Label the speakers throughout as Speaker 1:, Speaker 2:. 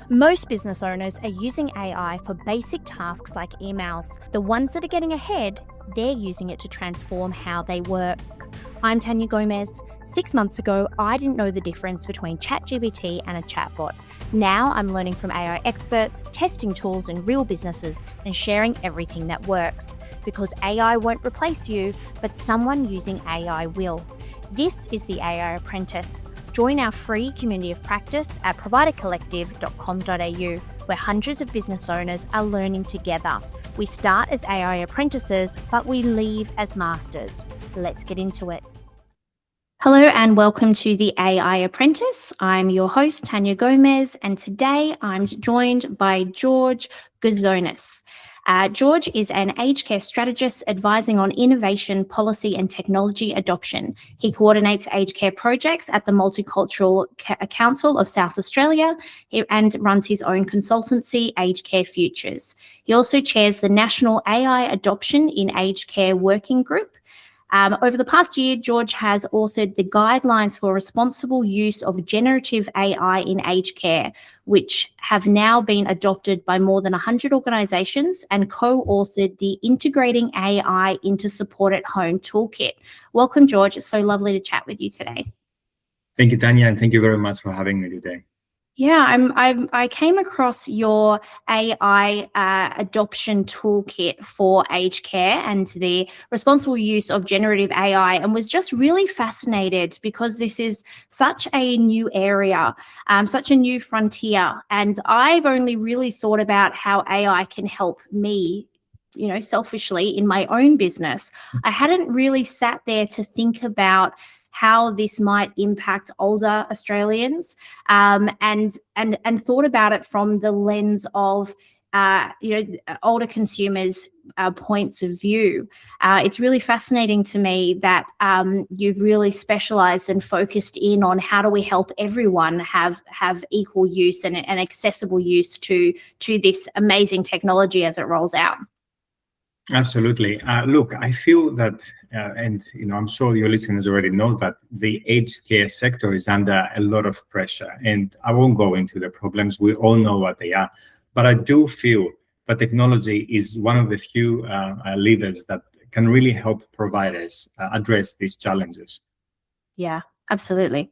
Speaker 1: Most business owners are using AI for basic tasks like emails. The ones that are getting ahead, they're using it to transform how they work. I'm Tania Gomez. 6 months ago, I didn't know the difference between ChatGPT and a chatbot. Now I'm learning from AI experts, testing tools in real businesses, and sharing everything that works. Because AI won't replace you, but someone using AI will. This is the AI Apprentice. Join our free community of practice at providercollective.com.au, where hundreds of business owners are learning together. We start as AI apprentices, but we leave as masters. Let's get into it. Hello and welcome to the AI Apprentice. I'm your host, Tania Gomez, and today I'm joined by George Gazonis. George is an aged care strategist advising on innovation, policy and technology adoption. He coordinates aged care projects at the Multicultural Council of South Australia and runs his own consultancy, Aged Care Futures. He also chairs the National AI Adoption in Aged Care Working Group. Over the past year, George has authored the Guidelines for Responsible Use of Generative AI in Aged Care, which have now been adopted by more than 100 organisations, and co-authored the Integrating AI into Support at Home Toolkit. Welcome, George. It's so lovely to chat with you today.
Speaker 2: Thank you, Tania, and thank you very much for having me today.
Speaker 1: Yeah, I came across your AI adoption toolkit for aged care and the responsible use of generative AI, and was just really fascinated because this is such a new area, such a new frontier. And I've only really thought about how AI can help me, selfishly in my own business. I hadn't really sat there to think about how this might impact older Australians, and thought about it from the lens of older consumers' points of view. It's really fascinating to me that you've really specialised and focused in on how do we help everyone have equal use and accessible use to this amazing technology as it rolls out.
Speaker 2: Absolutely. Look, I feel that, and I'm sure your listeners already know that the aged care sector is under a lot of pressure, and I won't go into the problems. We all know what they are, but I do feel that technology is one of the few levers that can really help providers address these challenges.
Speaker 1: Yeah, absolutely.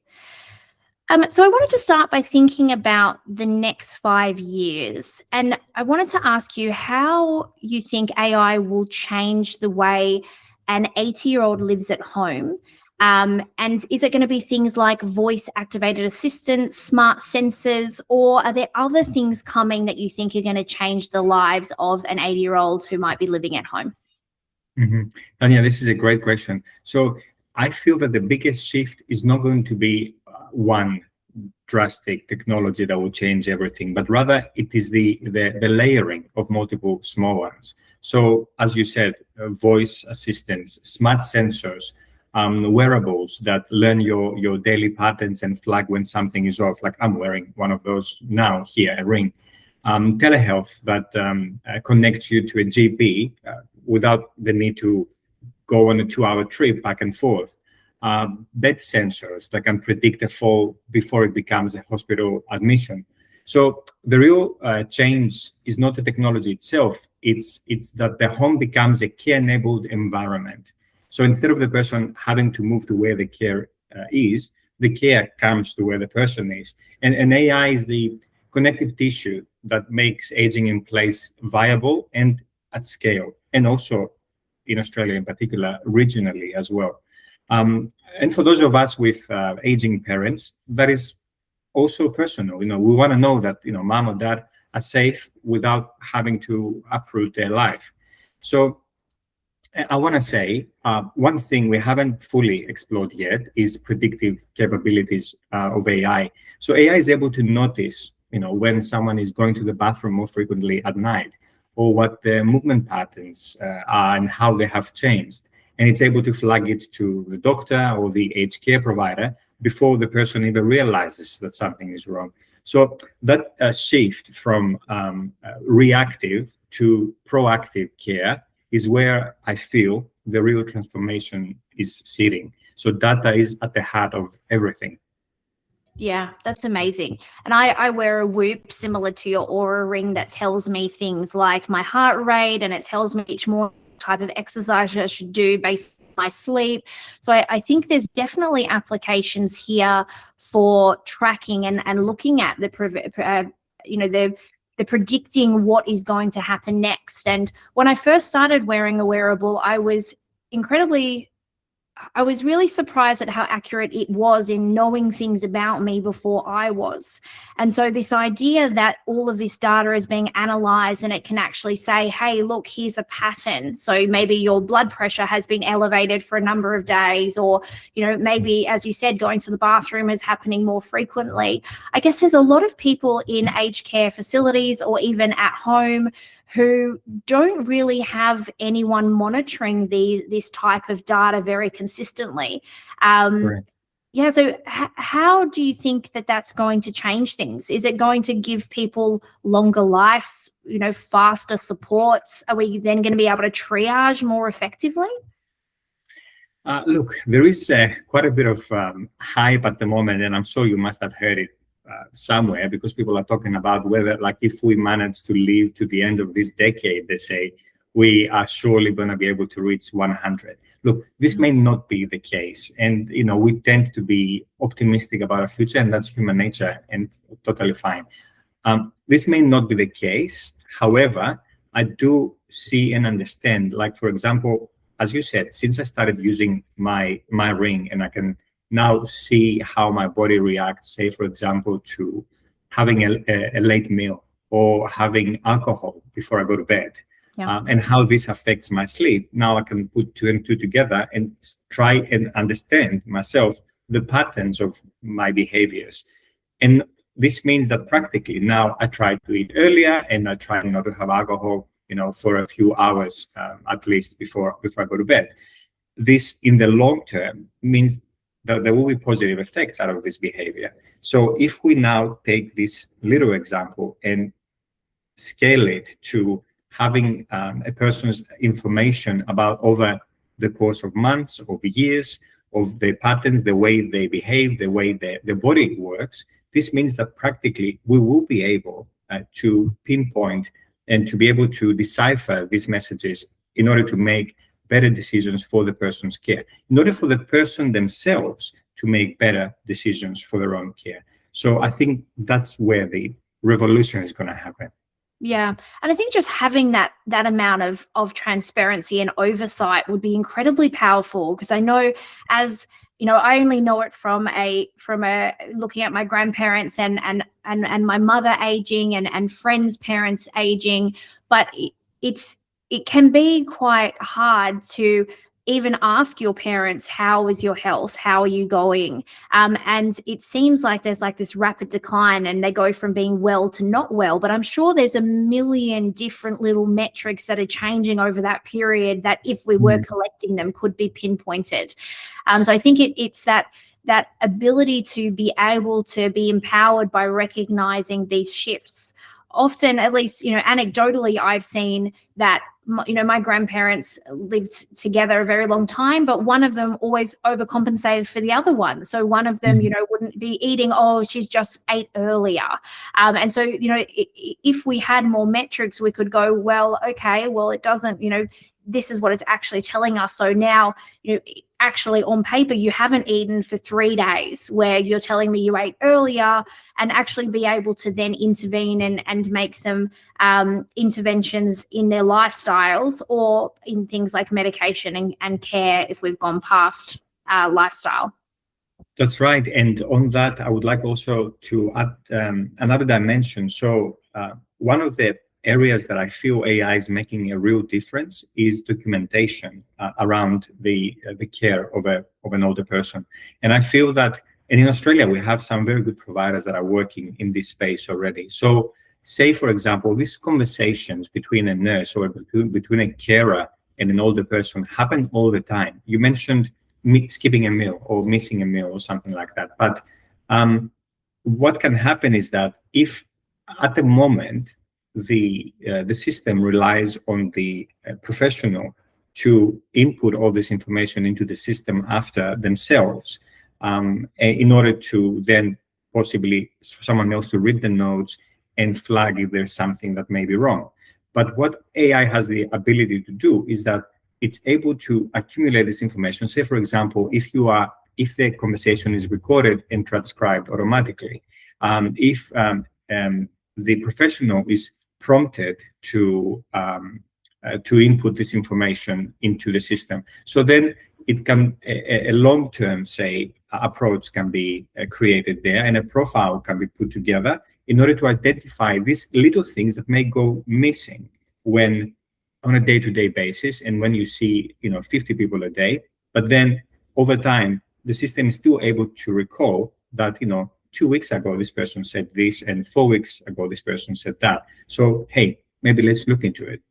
Speaker 1: So I wanted to start by thinking about the next 5 years. And I wanted to ask you how you think AI will change the way an 80-year-old lives at home. And is it going to be things like voice-activated assistants, smart sensors, or are there other things coming that you think are going to change the lives of an 80-year-old who might be living at home?
Speaker 2: Mm-hmm. Tania, this is a great question. So I feel that the biggest shift is not going to be one drastic technology that will change everything, but rather it is the layering of multiple small ones. So as you said, voice assistants, smart sensors, wearables that learn your daily patterns and flag when something is off, like I'm wearing one of those now here, a ring. Telehealth that connects you to a GP without the need to go on a 2-hour trip back and forth. Bed sensors that can predict a fall before it becomes a hospital admission. So the real change is not the technology itself, it's that the home becomes a care-enabled environment. So instead of the person having to move to where the care is, the care comes to where the person is. And AI is the connective tissue that makes aging in place viable and at scale, and also in Australia in particular, regionally as well. And for those of us with aging parents, that is also personal. We want to know that mom or dad are safe without having to uproot their life. So I want to say one thing we haven't fully explored yet is predictive capabilities of AI. So AI is able to notice, when someone is going to the bathroom more frequently at night, or what their movement patterns are and how they have changed. And it's able to flag it to the doctor or the aged care provider before the person even realizes that something is wrong. So that shift from reactive to proactive care is where I feel the real transformation is sitting. So data is at the heart of everything.
Speaker 1: Yeah, that's amazing. And I wear a Whoop similar to your Aura ring that tells me things like my heart rate, and it tells me each more type of exercise I should do based on my sleep. So I think there's definitely applications here for tracking and looking at the predicting what is going to happen next. And when I first started wearing a wearable, I was really surprised at how accurate it was in knowing things about me before I was. And so, this idea that all of this data is being analyzed and it can actually say, hey, look, here's a pattern. So, maybe your blood pressure has been elevated for a number of days, or, maybe, as you said, going to the bathroom is happening more frequently. I guess there's a lot of people in aged care facilities or even at home who don't really have anyone monitoring this type of data very consistently.
Speaker 2: Right.
Speaker 1: Yeah, so how do you think that that's going to change things? Is it going to give people longer lives, faster supports? Are we then going to be able to triage more effectively?
Speaker 2: Look, there is quite a bit of hype at the moment, and I'm sure you must have heard it somewhere, because people are talking about whether, like, if we manage to live to the end of this decade, they say we are surely going to be able to reach 100. Look, this may not be the case, and we tend to be optimistic about our future, and that's human nature, and totally fine. This may not be the case. However, I do see and understand, like, for example, as you said, since I started using my ring, and I can now see how my body reacts, say, for example, to having a late meal or having alcohol before I go to bed,
Speaker 1: Yeah.
Speaker 2: and how this affects my sleep. Now I can put two and two together and try and understand myself, the patterns of my behaviors. And this means that practically now I try to eat earlier, and I try not to have alcohol, for a few hours at least before I go to bed. This, in the long term, means that there will be positive effects out of this behavior. So if we now take this little example and scale it to having a person's information about over the course of months, over years, of the patterns, the way they behave, the way the body works, this means that practically we will be able to pinpoint and to be able to decipher these messages in order to make better decisions for the person's care, in order for the person themselves to make better decisions for their own care. So I think that's where the revolution is going to happen.
Speaker 1: Yeah. And I think just having that amount of transparency and oversight would be incredibly powerful, because I know, as I only know it from a looking at my grandparents and my mother aging and friends' parents aging, but it can be quite hard to even ask your parents, how is your health? How are you going? And it seems like there's like this rapid decline, and they go from being well to not well. But I'm sure there's a million different little metrics that are changing over that period that, if we were collecting them, could be pinpointed. So I think it's that ability to be able to be empowered by recognizing these shifts. Often, at least, anecdotally, I've seen that, my grandparents lived together a very long time, but one of them always overcompensated for the other one. So one of them, wouldn't be eating, oh, she's just ate earlier. And so, if we had more metrics, we could go, well, okay, well, it doesn't, this is what it's actually telling us. So now, actually on paper, you haven't eaten for 3 days, where you're telling me you ate earlier, and actually be able to then intervene and make some interventions in their lifestyles, or in things like medication and care if we've gone past lifestyle.
Speaker 2: That's right. And on that, I would like also to add another dimension. So one of the areas that I feel AI is making a real difference is documentation around the care of an older person. And I feel that, and in Australia, we have some very good providers that are working in this space already. So say, for example, these conversations between a nurse or between a carer and an older person happen all the time. You mentioned skipping a meal or missing a meal or something like that. But what can happen is that if at the moment the system relies on the professional to input all this information into the system after themselves, in order to then possibly for someone else to read the notes and flag if there's something that may be wrong. But what AI has the ability to do is that it's able to accumulate this information. Say, for example, if the conversation is recorded and transcribed automatically, if the professional is prompted to input this information into the system, so then it can a long-term, say, approach can be created there, and a profile can be put together in order to identify these little things that may go missing when on a day-to-day basis, and when you see 50 people a day. But then over time, the system is still able to recall that 2 weeks ago this person said this, and 4 weeks ago this person said that. So hey, maybe let's look into it.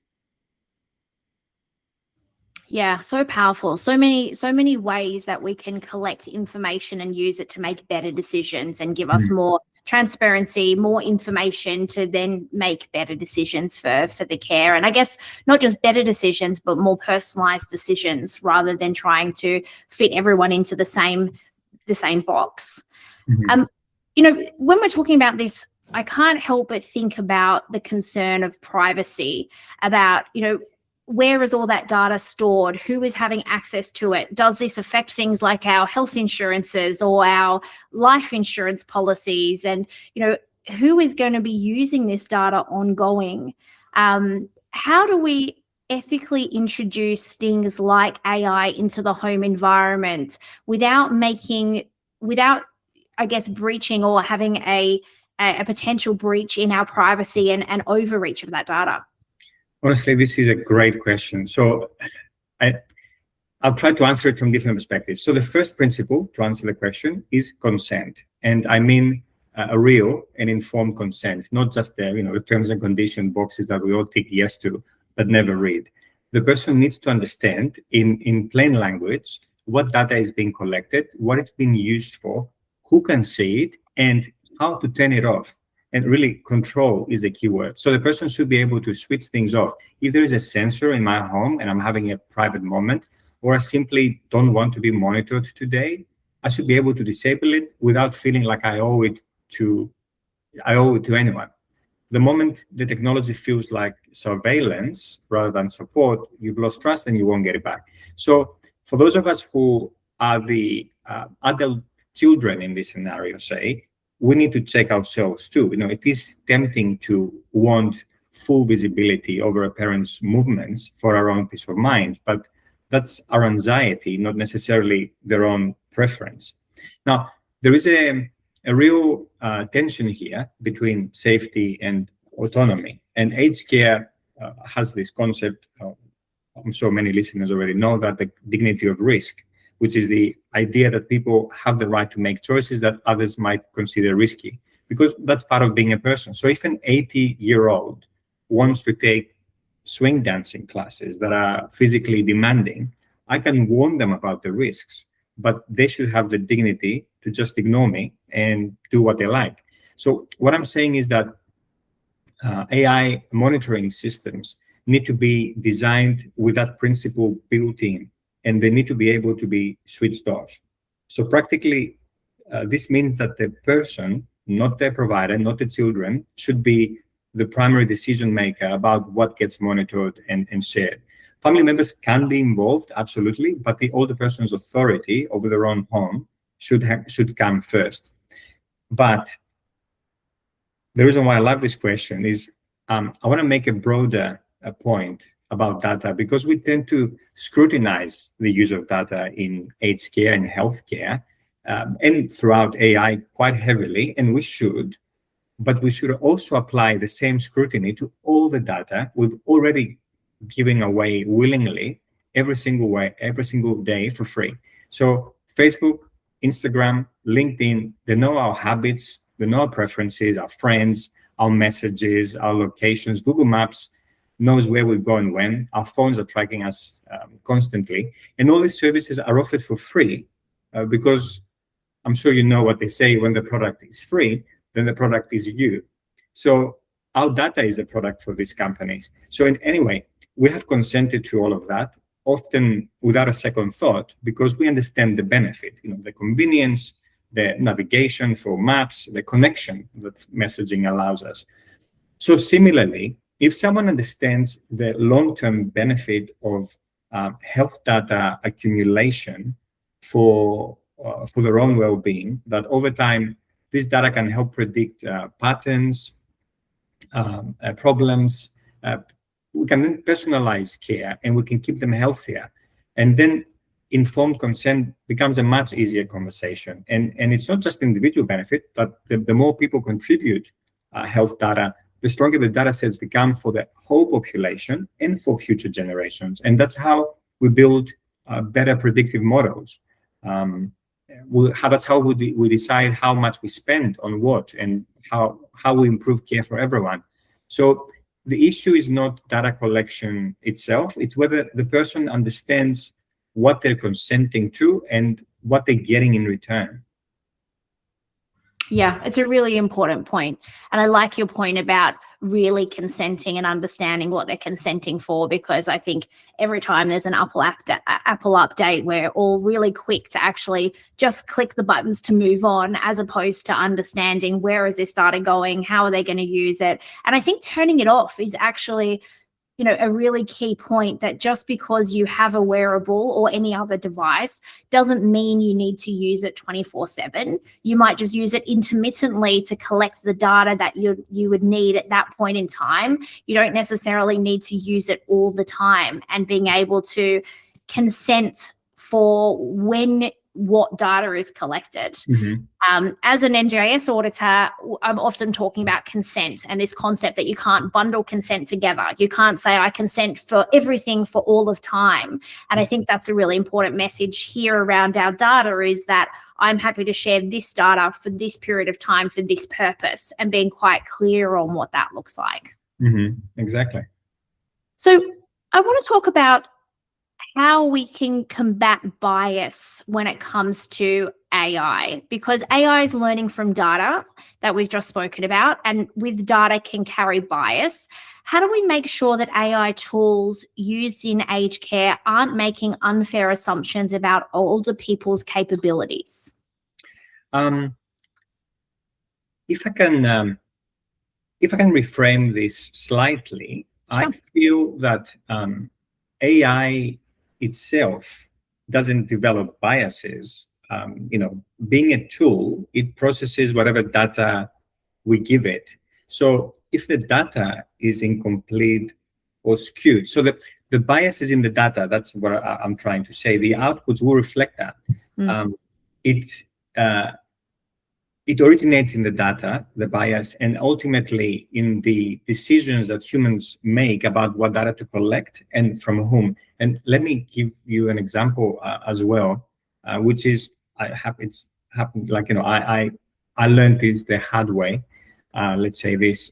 Speaker 1: Yeah, so powerful. So many ways that we can collect information and use it to make better decisions and give us more transparency, more information to then make better decisions for the care. And I guess not just better decisions, but more personalized decisions rather than trying to fit everyone into the same box.
Speaker 2: Mhm.
Speaker 1: When we're talking about this, I can't help but think about the concern of privacy, about, where is all that data stored? Who is having access to it? Does this affect things like our health insurances or our life insurance policies? And, who is going to be using this data ongoing? How do we ethically introduce things like AI into the home environment without, I guess, breaching or having a potential breach in our privacy and overreach of that data?
Speaker 2: Honestly, this is a great question. So I'll try to answer it from different perspectives. So the first principle to answer the question is consent. And I mean a real and informed consent, not just the terms and condition boxes that we all tick yes to, but never read. The person needs to understand in plain language what data is being collected, what it's being used for, who can see it, and how to turn it off. And really, control is the key word. So the person should be able to switch things off. If there is a sensor in my home and I'm having a private moment, or I simply don't want to be monitored today, I should be able to disable it without feeling like I owe it to anyone. The moment the technology feels like surveillance rather than support, you've lost trust and you won't get it back. So for those of us who are the adult children in this scenario, say, we need to check ourselves too. It is tempting to want full visibility over a parent's movements for our own peace of mind, but that's our anxiety, not necessarily their own preference. Now, there is a real tension here between safety and autonomy. And aged care has this concept, I'm sure many listeners already know, that the dignity of risk, which is the idea that people have the right to make choices that others might consider risky, because that's part of being a person. So if an 80-year-old wants to take swing dancing classes that are physically demanding, I can warn them about the risks, but they should have the dignity to just ignore me and do what they like. So what I'm saying is that AI monitoring systems need to be designed with that principle built in, and they need to be able to be switched off. So practically, this means that the person, not the provider, not the children, should be the primary decision maker about what gets monitored and shared. Family members can be involved, absolutely, but the older person's authority over their own home should come first. But the reason why I love this question is I want to make a broader point about data, because we tend to scrutinize the use of data in aged care and healthcare and throughout AI quite heavily, and we should, but we should also apply the same scrutiny to all the data we've already given away willingly every single day for free. So Facebook, Instagram, LinkedIn, they know our habits, they know our preferences, our friends, our messages, our locations. Google Maps knows where we're going when. Our phones are tracking us constantly. And all these services are offered for free because I'm sure you know what they say: when the product is free, then the product is you. So our data is the product for these companies. So anyway, we have consented to all of that, often without a second thought, because we understand the benefit, the convenience, the navigation for maps, the connection that messaging allows us. So similarly, if someone understands the long-term benefit of health data accumulation for their own well-being, that over time, this data can help predict patterns, problems. We can then personalize care and we can keep them healthier. And then informed consent becomes a much easier conversation. And it's not just individual benefit, but the more people contribute health data, the stronger the data sets become for the whole population and for future generations. And that's how we build better predictive models. That's how we decide how much we spend on what and how we improve care for everyone. So the issue is not data collection itself, it's whether the person understands what they're consenting to and what they're getting in return.
Speaker 1: Yeah, it's a really important point. And I like your point about really consenting and understanding what they're consenting for, because I think every time there's an Apple update, we're all really quick to actually just click the buttons to move on, as opposed to understanding where is this data going, how are they going to use it. And I think turning it off is actually, you know, a really key point, that just because you have a wearable or any other device doesn't mean you need to use it 24/7. You might just use it intermittently to collect the data that you would need at that point in time. You don't necessarily need to use it all the time, and being able to consent for what data is collected. As an NDIS auditor, I'm often talking about consent and this concept that you can't bundle consent together. You can't say I consent for everything for all of time. And I think that's a really important message here around our data, is that I'm happy to share this data for this period of time for this purpose, and being quite clear on what that looks like.
Speaker 2: Exactly.
Speaker 1: So I want to talk about how we can combat bias when it comes to AI, because AI is learning from data that we've just spoken about, and with data can carry bias. How do we make sure that AI tools used in aged care aren't making unfair assumptions about older people's capabilities?
Speaker 2: If I can reframe this slightly, sure. I feel that AI itself doesn't develop biases. Being a tool, it processes whatever data we give it. So if the data is incomplete or skewed, so the bias is in the data, that's what I'm trying to say. The outputs will reflect that. It originates in the data, the bias, and ultimately in the decisions that humans make about what data to collect and from whom. And let me give you an example as well, which is it's happened. Like, I learned this the hard way. Let's say this: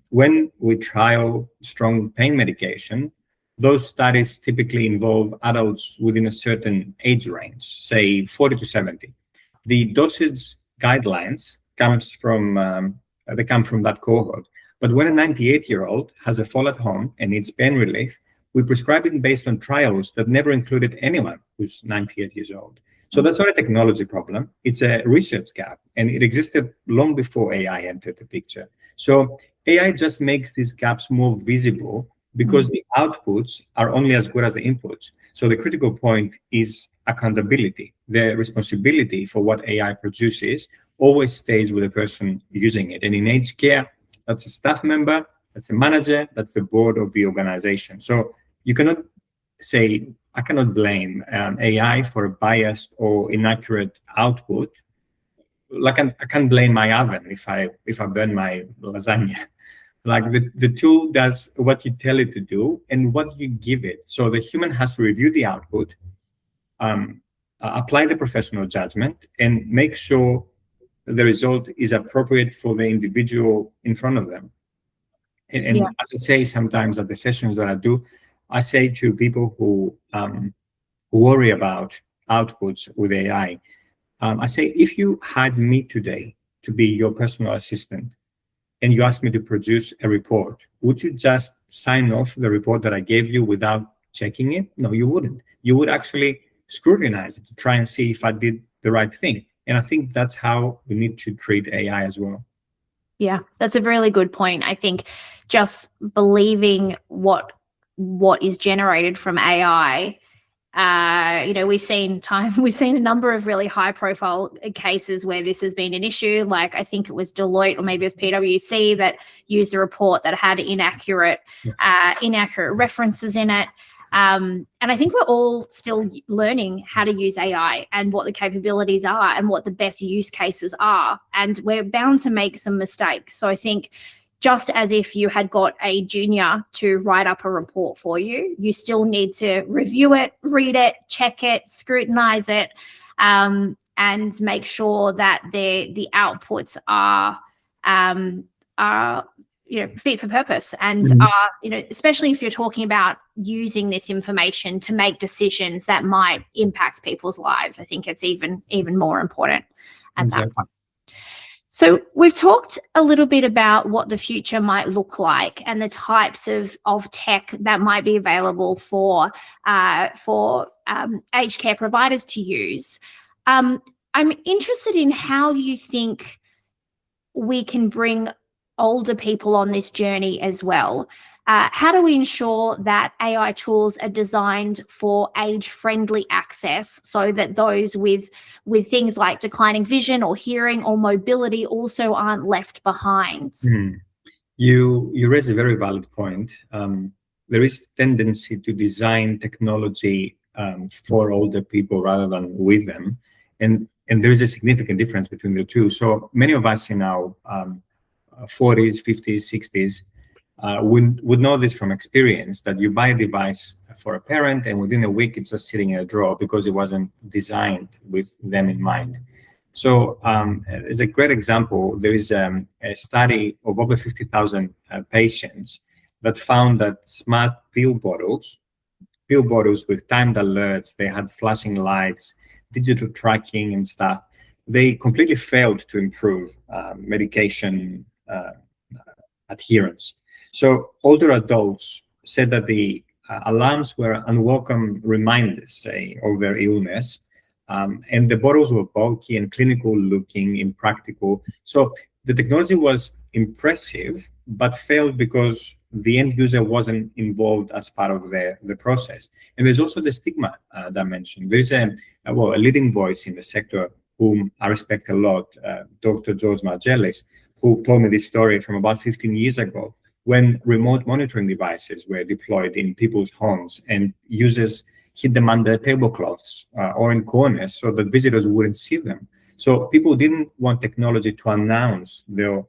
Speaker 2: when we trial strong pain medication, those studies typically involve adults within a certain age range, say 40 to 70. The dosage guidelines come from that cohort. But when a 98-year-old has a fall at home and needs pain relief, we prescribe it based on trials that never included anyone who's 98 years old. So that's not a technology problem. It's a research gap, and it existed long before AI entered the picture. So AI just makes these gaps more visible because the outputs are only as good as the inputs. So the critical point is accountability. The responsibility for what AI produces always stays with the person using it. And in aged care, that's a staff member, that's a manager, that's the board of the organization. So you cannot say, I cannot blame AI for a biased or inaccurate output. Like I can't blame my oven if I burn my lasagna. Like the tool does what you tell it to do and what you give it. So the human has to review the output, apply the professional judgment, and make sure the result is appropriate for the individual in front of them. And as I say sometimes at the sessions that I do, I say to people who worry about outputs with AI, I say, if you had me today to be your personal assistant and you asked me to produce a report, would you just sign off the report that I gave you without checking it? No, you wouldn't. You would actually scrutinize it to try and see if I did the right thing. And I think that's how we need to treat AI as well.
Speaker 1: Yeah, that's a really good point. I think just believing what is generated from AI. We've seen a number of really high profile cases where this has been an issue. Like I think it was Deloitte or maybe it was PwC that used a report that had inaccurate references in it. And I think we're all still learning how to use AI and what the capabilities are and what the best use cases are. And we're bound to make some mistakes. So I think just as if you had got a junior to write up a report for you, you still need to review it, read it, check it, scrutinize it, and make sure that the outputs are fit for purpose and are, especially if you're talking about using this information to make decisions that might impact people's lives. I think it's even more important at that point. So we've talked a little bit about what the future might look like and the types of tech that might be available for aged care providers to use. I'm interested in how you think we can bring older people on this journey as well. How do we ensure that AI tools are designed for age-friendly access so that those with things like declining vision or hearing or mobility also aren't left behind?
Speaker 2: You raise a very valid point. There is tendency to design technology for older people rather than with them, and there is a significant difference between the two. So many of us in our 40s, 50s, 60s would know this from experience, that you buy a device for a parent and within a week it's just sitting in a drawer because it wasn't designed with them in mind. So as a great example, there is a study of over 50,000 patients that found that smart pill bottles with timed alerts, they had flashing lights, digital tracking and stuff, they completely failed to improve medication adherence. So older adults said that the alarms were unwelcome reminders, say, of their illness, and the bottles were bulky and clinical looking, impractical. So the technology was impressive, but failed because the end user wasn't involved as part of the process. And there's also the stigma dimension. There's a leading voice in the sector whom I respect a lot, Dr. George Margelis, who told me this story from about 15 years ago, when remote monitoring devices were deployed in people's homes and users hid them under tablecloths or in corners so that visitors wouldn't see them. So people didn't want technology to announce their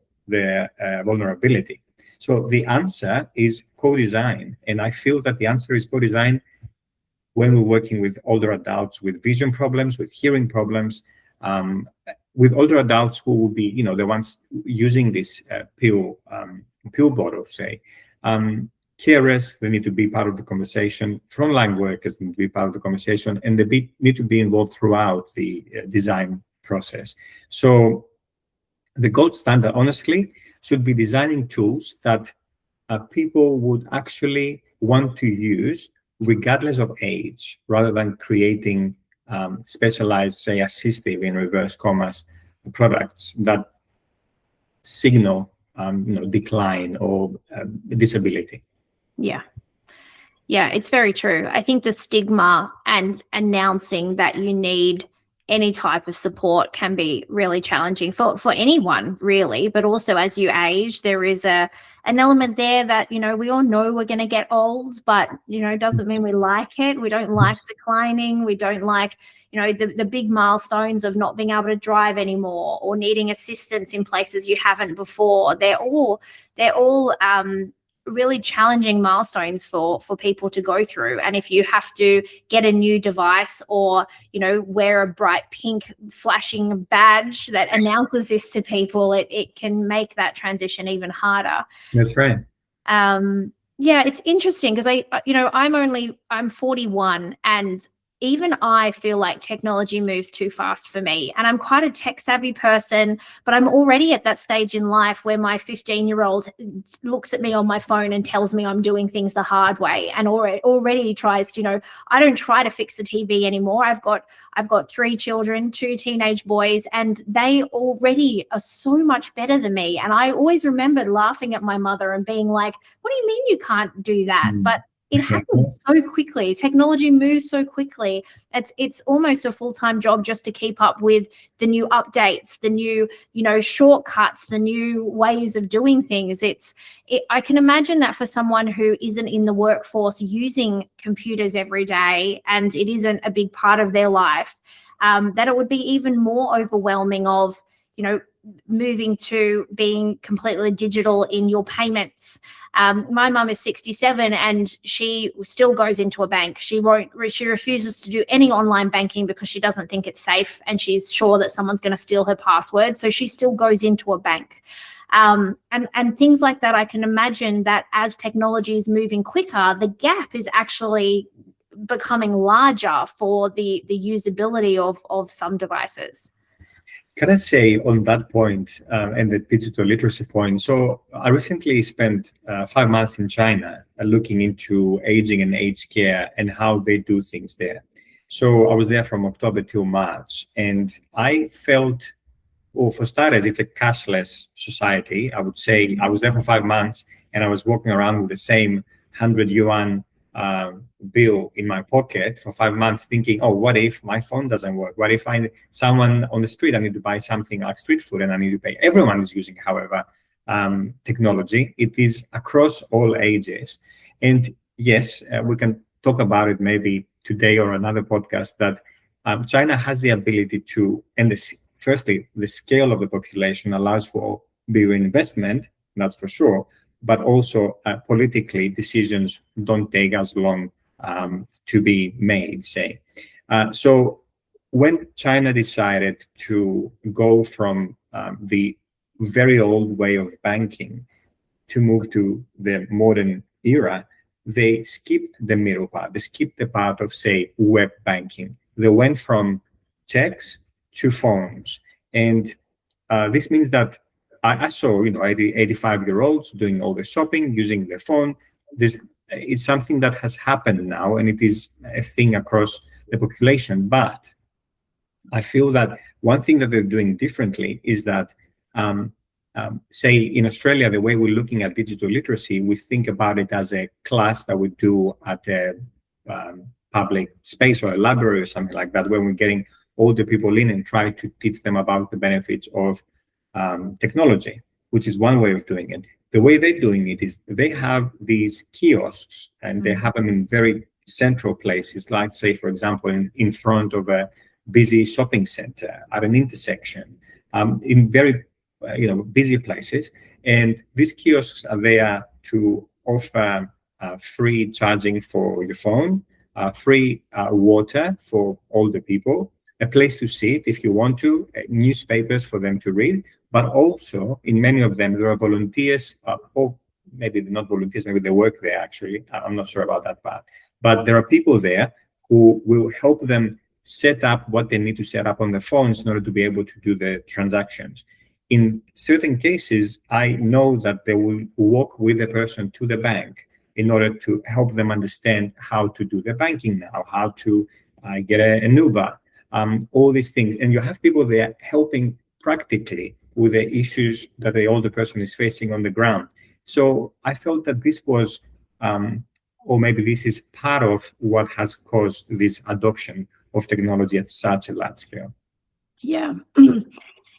Speaker 2: vulnerability. So the answer is co-design. And I feel that the answer is co-design when we're working with older adults with vision problems, with hearing problems, with older adults who will be, the ones using this pill bottle, say. Carers, they need to be part of the conversation. Frontline workers need to be part of the conversation, and they need to be involved throughout the design process. So the gold standard, honestly, should be designing tools that people would actually want to use regardless of age, rather than creating specialized, say, assistive in reverse commas products that signal decline or disability.
Speaker 1: Yeah, it's very true. I think the stigma and announcing that you need any type of support can be really challenging for anyone, really. But also as you age, there is an element there that, we all know we're going to get old, but, doesn't mean we like it. We don't like declining. We don't like, the big milestones of not being able to drive anymore or needing assistance in places you haven't before. They're all really challenging milestones for people to go through. And if you have to get a new device or, wear a bright pink flashing badge that announces this to people, it can make that transition even harder.
Speaker 2: That's right.
Speaker 1: Yeah, it's interesting because I'm 41, and even I feel like technology moves too fast for me. And I'm quite a tech savvy person, but I'm already at that stage in life where my 15-year-old looks at me on my phone and tells me I'm doing things the hard way, and already tries to, I don't try to fix the TV anymore. I've got 3 children, 2 teenage boys, and they already are so much better than me. And I always remembered laughing at my mother and being like, what do you mean you can't do that? But it happens so quickly. Technology moves so quickly. It's almost a full-time job just to keep up with the new updates, the new, shortcuts, the new ways of doing things. I can imagine that for someone who isn't in the workforce using computers every day, and it isn't a big part of their life, that it would be even more overwhelming of, moving to being completely digital in your payments. My mum is 67 and she still goes into a bank. She refuses to do any online banking because she doesn't think it's safe, and she's sure that someone's going to steal her password. So she still goes into a bank. And things like that. I can imagine that as technology is moving quicker, the gap is actually becoming larger for the usability of some devices.
Speaker 2: Can I say on that point and the digital literacy point? So I recently spent 5 months in China looking into aging and aged care and how they do things there. So I was there from October till March, and I felt, well, for starters, it's a cashless society. I would say I was there for 5 months and I was walking around with the same 100 yuan bill in my pocket for 5 months, thinking, oh, what if my phone doesn't work? What if someone on the street, I need to buy something like street food and I need to pay? Everyone is using, however, technology. It is across all ages. And yes, we can talk about it maybe today or another podcast, that China has the ability to, and firstly, the scale of the population allows for bigger investment, that's for sure. But also politically, decisions don't take as long to be made, say. So when China decided to go from the very old way of banking to move to the modern era, they skipped the middle part. They skipped the part of, say, web banking. They went from checks to phones. And this means that I saw, 85-year-olds doing all the shopping using their phone. It's something that has happened now, and it is a thing across the population. But I feel that one thing that they're doing differently is that, say, in Australia, the way we're looking at digital literacy, we think about it as a class that we do at a public space or a library or something like that, where we're getting older people in and try to teach them about the benefits of technology, which is one way of doing it. The way they're doing it is they have these kiosks, and they have them in very central places, like, say, for example, in front of a busy shopping center, at an intersection, in very busy places. And these kiosks are there to offer free charging for your phone, free water for older people, a place to sit if you want to, newspapers for them to read. But also, in many of them, there are volunteers, or maybe they're not volunteers, maybe they work there, actually. I'm not sure about that part. But there are people there who will help them set up what they need to set up on their phones in order to be able to do the transactions. In certain cases, I know that they will walk with the person to the bank in order to help them understand how to do the banking now, how to get an Uber, all these things. And you have people there helping practically with the issues that the older person is facing on the ground. So I felt that this was, or maybe this is part of what has caused this adoption of technology at such a large scale.
Speaker 1: Yeah.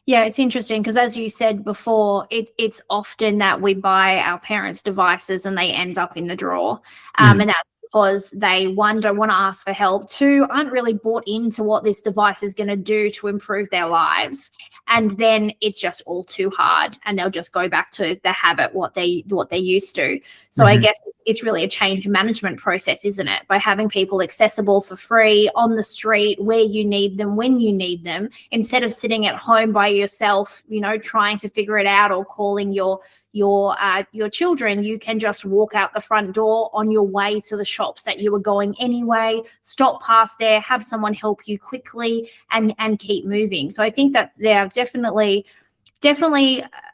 Speaker 1: Yeah, it's interesting because, as you said before, it's often that we buy our parents' devices and they end up in the drawer. And that's because they, one, don't want to ask for help, two, aren't really bought into what this device is going to do to improve their lives. And then it's just all too hard, and they'll just go back to the habit, what they used to. So I guess it's really a change management process, isn't it? By having people accessible for free on the street, where you need them, when you need them, instead of sitting at home by yourself, trying to figure it out, or calling your your children, you can just walk out the front door on your way to the shops that you were going anyway, stop past there, have someone help you quickly, and keep moving. So I think that there are definitely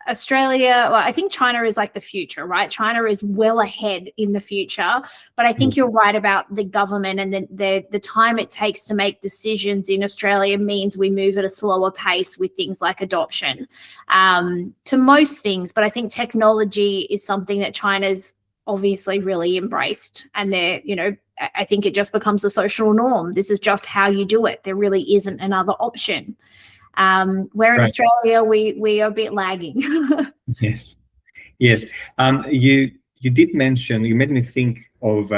Speaker 1: Australia, well, I think China is like the future, right? China is well ahead in the future, but I think you're right about the government, and the time it takes to make decisions in Australia means we move at a slower pace with things like adoption to most things. But I think technology is something that China's obviously really embraced, and I think it just becomes a social norm. This is just how you do it. There really isn't another option. Where in Australia, we are a bit lagging.
Speaker 2: Yes. You did mention, you made me think of,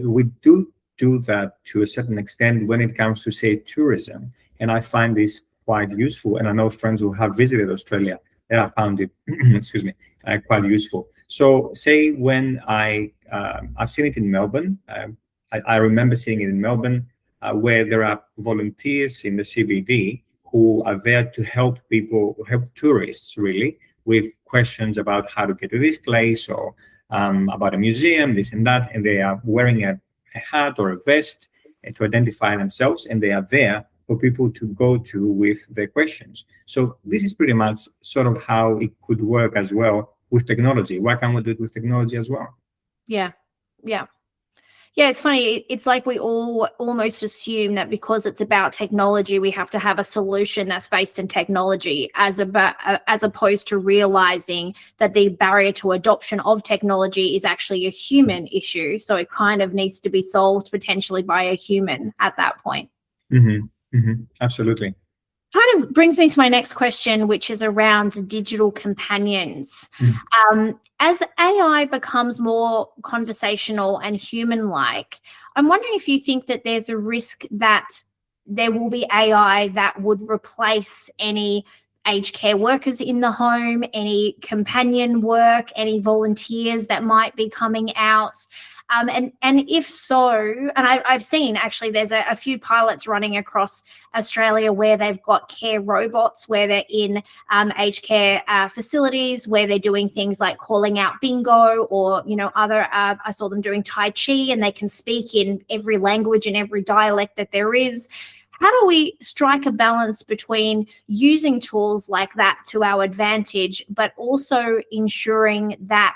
Speaker 2: we do that to a certain extent when it comes to, say, tourism. And I find this quite useful. And I know friends who have visited Australia that have found it, excuse me, quite useful. So say when I've seen it in Melbourne, I remember seeing it in Melbourne, where there are volunteers in the CBD who are there to help tourists really with questions about how to get to this place, or about a museum, this and that. And they are wearing a hat or a vest to identify themselves, and they are there for people to go to with their questions. So this is pretty much sort of how it could work as well with technology. Why can't we do it with technology as well?
Speaker 1: Yeah. Yeah, it's funny. It's like we all almost assume that because it's about technology, we have to have a solution that's based in technology, as opposed to realizing that the barrier to adoption of technology is actually a human issue. So it kind of needs to be solved potentially by a human at that point.
Speaker 2: Absolutely.
Speaker 1: Kind of brings me to my next question, which is around digital companions. As AI becomes more conversational and human-like, I'm wondering if you think that there's a risk that there will be AI that would replace any aged care workers in the home, any companion work, any volunteers that might be coming out. And if so, and I've seen actually there's a few pilots running across Australia where they've got care robots, where they're in aged care facilities, where they're doing things like calling out bingo, or other. I saw them doing Tai Chi, and they can speak in every language and every dialect that there is. How do we strike a balance between using tools like that to our advantage, but also ensuring that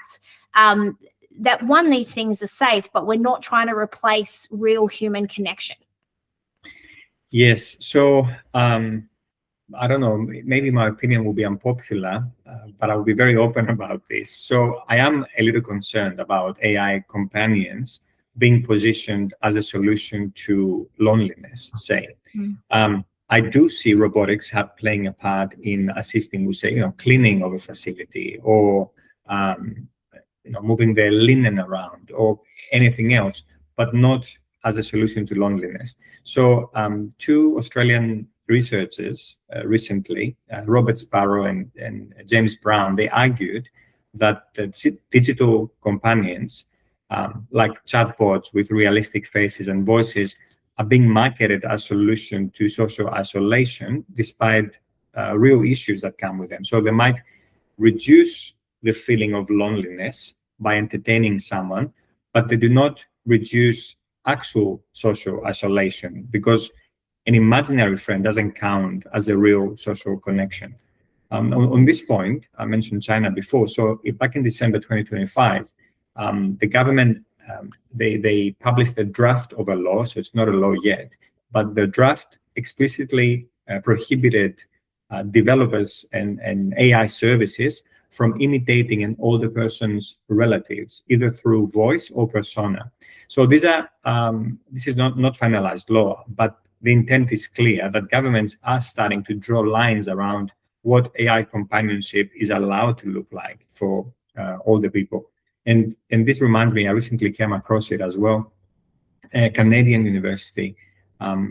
Speaker 1: that one, these things are safe, but we're not trying to replace real human connection?
Speaker 2: Yes. So I don't know, maybe my opinion will be unpopular, but I'll be very open about this. So I am a little concerned about AI companions being positioned as a solution to loneliness, say. I do see robotics playing a part in assisting with, say, cleaning of a facility, or moving their linen around, or anything else, but not as a solution to loneliness. So two Australian researchers recently, Robert Sparrow and James Brown, they argued that the digital companions, like chatbots with realistic faces and voices, are being marketed as a solution to social isolation, despite real issues that come with them. So they might reduce the feeling of loneliness by entertaining someone, but they do not reduce actual social isolation, because an imaginary friend doesn't count as a real social connection. On this point, I mentioned China before. So back in December 2025, the government, they published a draft of a law. So it's not a law yet, but the draft explicitly prohibited developers and AI services from imitating an older person's relatives, either through voice or persona. So this is not finalized law, but the intent is clear that governments are starting to draw lines around what AI companionship is allowed to look like for older people. And this reminds me, I recently came across it as well. A Canadian university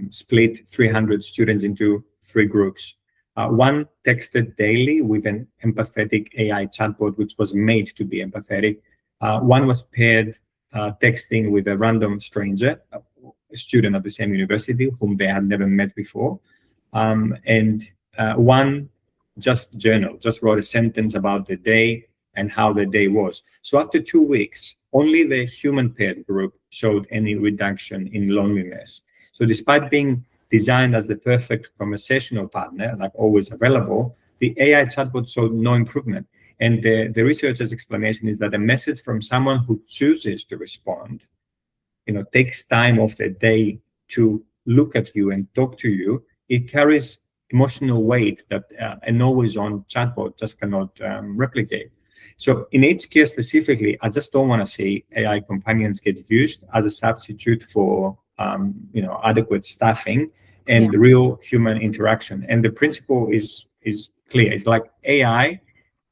Speaker 2: split 300 students into 3 groups. One texted daily with an empathetic AI chatbot, which was made to be empathetic. One was paired texting with a random stranger, a student at the same university whom they had never met before. And one just wrote a sentence about the day and how the day was. So after 2 weeks, only the human paired group showed any reduction in loneliness. So despite being designed as the perfect conversational partner, like always available, the AI chatbot showed no improvement. And the researcher's explanation is that a message from someone who chooses to respond, takes time off the day to look at you and talk to you, it carries emotional weight that an always-on chatbot just cannot replicate. So in aged care specifically, I just don't want to see AI companions get used as a substitute for adequate staffing and real human interaction. And the principle is clear. It's like AI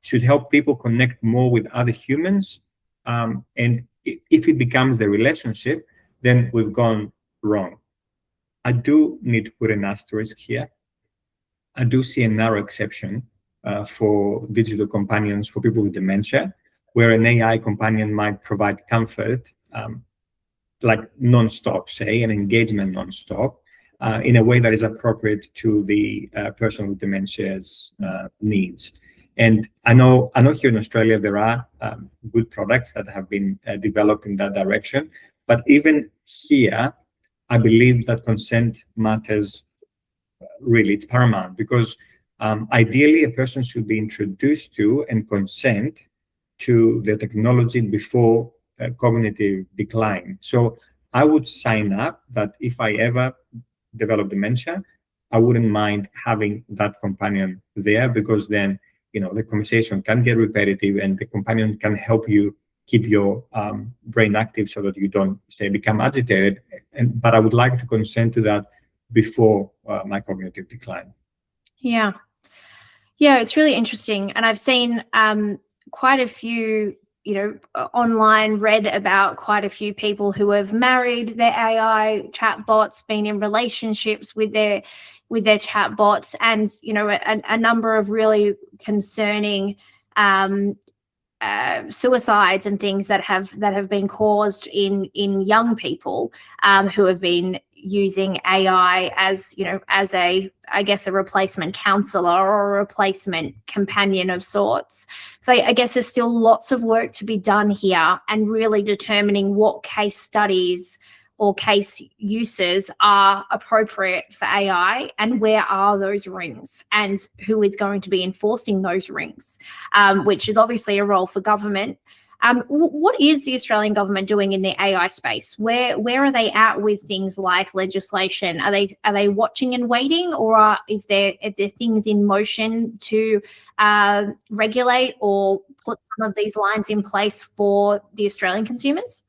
Speaker 2: should help people connect more with other humans. And if it becomes the relationship, then we've gone wrong. I do need to put an asterisk here. I do see a narrow exception for digital companions for people with dementia, where an AI companion might provide comfort, like non-stop, say, an engagement non-stop, in a way that is appropriate to the person with dementia's needs. And I know here in Australia there are good products that have been developed in that direction, but even here, I believe that consent matters. Really, it's paramount, because ideally a person should be introduced to and consent to the technology before cognitive decline. So I would sign up that if I ever develop dementia, I wouldn't mind having that companion there, because then the conversation can get repetitive and the companion can help you keep your brain active so that you don't, say, become agitated. But I would like to consent to that before my cognitive decline.
Speaker 1: Yeah, it's really interesting. And I've seen quite a few, online, read about quite a few people who have married their AI chatbots, been in relationships with their chatbots, and a number of really concerning suicides and things that have been caused in young people who have been using AI as a replacement counselor or a replacement companion of sorts. So I guess there's still lots of work to be done here, and really determining what case studies or case uses are appropriate for AI, and where are those rings, and who is going to be enforcing those rings, which is obviously a role for government. What is the Australian government doing in the AI space? Where are they at with things like legislation? Are they watching and waiting, or are there things in motion to regulate or put some of these lines in place for the Australian consumers?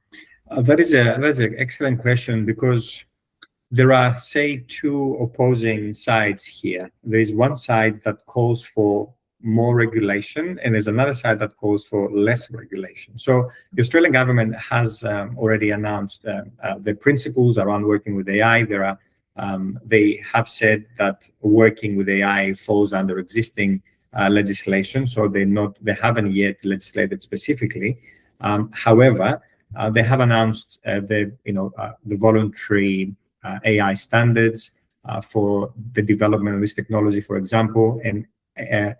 Speaker 2: That is an excellent question, because there are, say, two opposing sides here. There is one side that calls for more regulation, and there's another side that calls for less regulation. So the Australian government has already announced the principles around working with AI. They have said that working with AI falls under existing legislation, so they haven't yet legislated specifically. However, they have announced the voluntary AI standards for the development of this technology, for example, and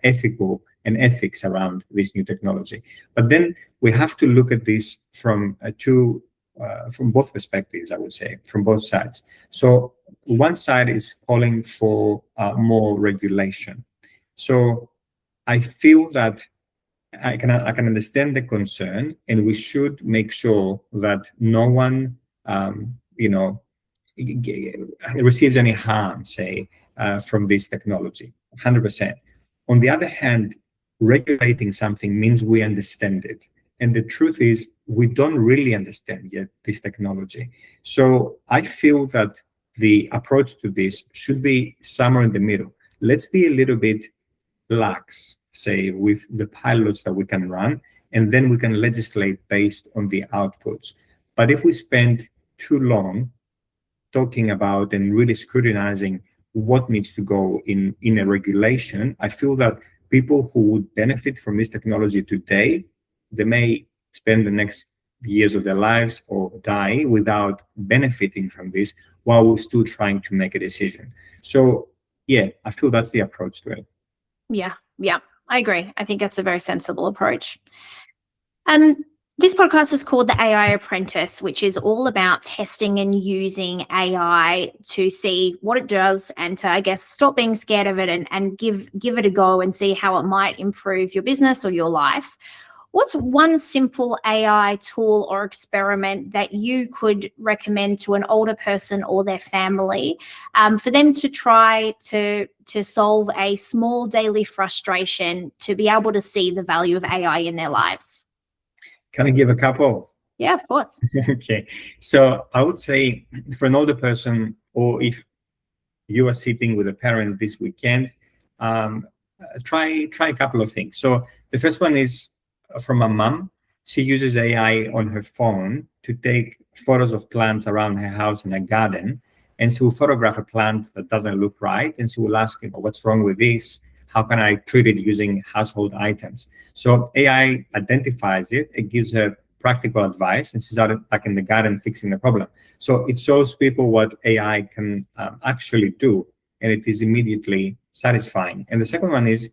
Speaker 2: ethical and ethics around this new technology. But then we have to look at this from both perspectives, I would say, from both sides. So one side is calling for more regulation. So I feel that I can understand the concern, and we should make sure that no one, receives any harm, say, from this technology. 100%. On the other hand, regulating something means we understand it, and the truth is we don't really understand yet this technology. So I feel that the approach to this should be somewhere in the middle. Let's be a little bit lax, say, with the pilots that we can run, and then we can legislate based on the outputs. But if we spend too long talking about and really scrutinizing what needs to go in a regulation, I feel that people who would benefit from this technology today, they may spend the next years of their lives or die without benefiting from this, while we're still trying to make a decision. So yeah, I feel that's the approach to it.
Speaker 1: Yeah. I agree. I think that's a very sensible approach. Um, this podcast is called The AI Apprentice, which is all about testing and using AI to see what it does and to, I guess, stop being scared of it and give it a go and see how it might improve your business or your life. What's one simple AI tool or experiment that you could recommend to an older person or their family for them to try to solve a small daily frustration to be able to see the value of AI in their lives?
Speaker 2: Can I give a couple?
Speaker 1: Yeah, of course.
Speaker 2: Okay. So I would say for an older person, or if you are sitting with a parent this weekend, try a couple of things. So the first one is from a mom. She uses AI on her phone to take photos of plants around her house in a garden, and she will photograph a plant that doesn't look right, and she will ask, what's wrong with this? How can I treat it using household items? So AI identifies it, it gives her practical advice, and she's out back in the garden fixing the problem. So it shows people what AI can actually do, and it is immediately satisfying. And the second one is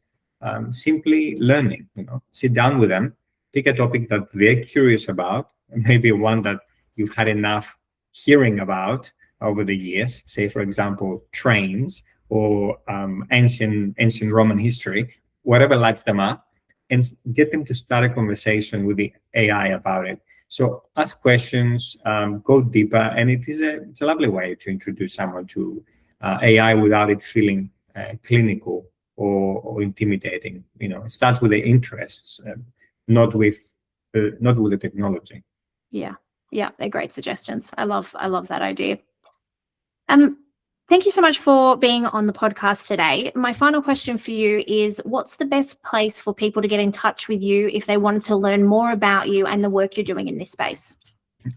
Speaker 2: simply learning. Sit down with them, pick a topic that they're curious about, maybe one that you've had enough hearing about over the years. Say, for example, trains or ancient Roman history, whatever lights them up, and get them to start a conversation with the AI about it. So ask questions, go deeper, and it's a lovely way to introduce someone to AI without it feeling clinical or intimidating. It starts with the interests, not with the technology.
Speaker 1: Yeah, they're great suggestions. I love that idea. Thank you so much for being on the podcast today. My final question for you is, what's the best place for people to get in touch with you if they wanted to learn more about you and the work you're doing in this space?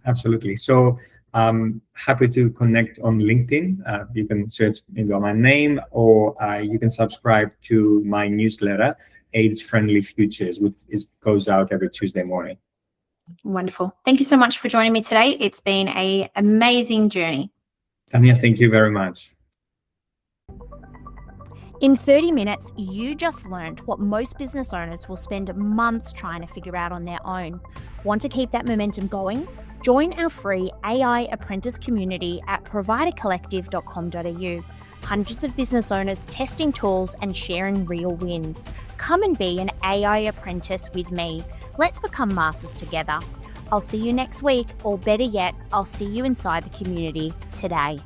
Speaker 2: Absolutely. So I'm happy to connect on LinkedIn. You can search my name, or you can subscribe to my newsletter, Age Friendly Futures, which goes out every Tuesday morning.
Speaker 1: Wonderful. Thank you so much for joining me today. It's been an amazing journey.
Speaker 2: Tania, thank you very much.
Speaker 1: In 30 minutes, you just learned what most business owners will spend months trying to figure out on their own. Want to keep that momentum going? Join our free AI apprentice community at providercollective.com.au. Hundreds of business owners testing tools and sharing real wins. Come and be an AI apprentice with me. Let's become masters together. I'll see you next week, or better yet, I'll see you inside the community today.